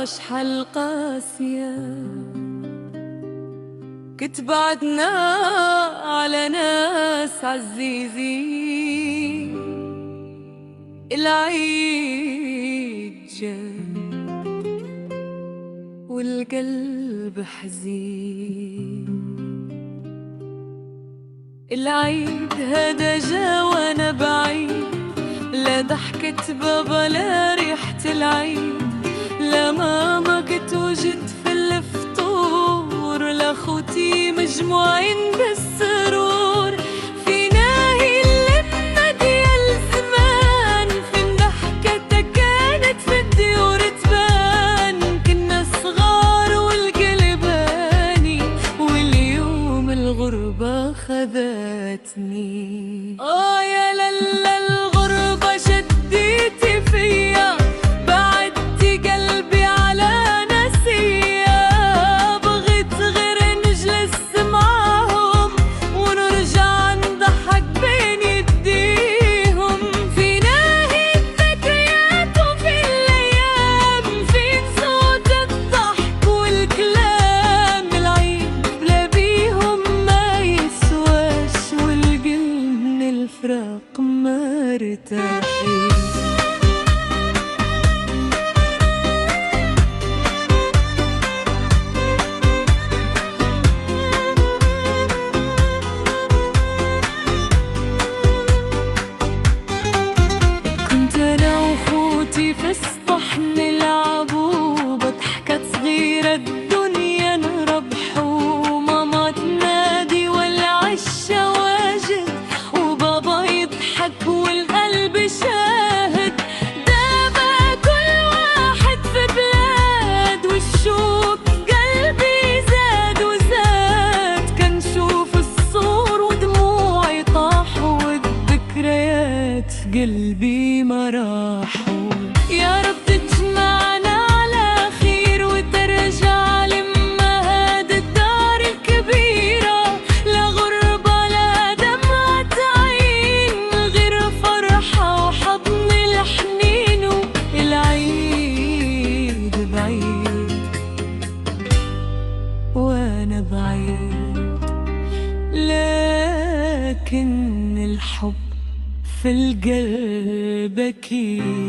شحال قاسية، كنت بعدنا على ناس عزيزين، العيد جاي والقلب حزين. العيد هذا جا وانا بعيد، لا ضحكة بابا لا ريحة العيد، لا ماما كنت وجدت في الفطور، لا خوتي مجموعين بالسرور. فينا هي اللمة ديال زمان، فين ضحكتها كانت في الديور تبان. كنا صغار والقلب هاني، واليوم الغربة خذتني. يا للا الغربة شديتي فيا، بعدتي قلبي على نسيا. بغيت غير نجلس معاهم ونرجع نضحك بين يديهم. فينا هي الذكريات وفي الأيام، فين صوت الضحك والكلام. العيد بلا بيهم ما يسواش، والقلب من الفراق ما ارتاحين. كنت انا وخوتي في السطح نلعبوا، بضحكة صغيرة الدنيا نربحوا. ماما تنادي والعشا واجد، وبابا يضحك والقلب شاهد. دابا كل واحد في بلاد، والشوق قلبي زاد وزاد. كنشوف الصور ودموعي طاحوا، والذكريات في قلبي ما راحوا. يا رب تجمعنا على خير، وترجع لما هاد الدار الكبيرة. لا غربة لا دمعة عين، غير فرحة وحضن الحنين. العيد بعيد وانا بعيد، لكن الحب في القلب أكيد.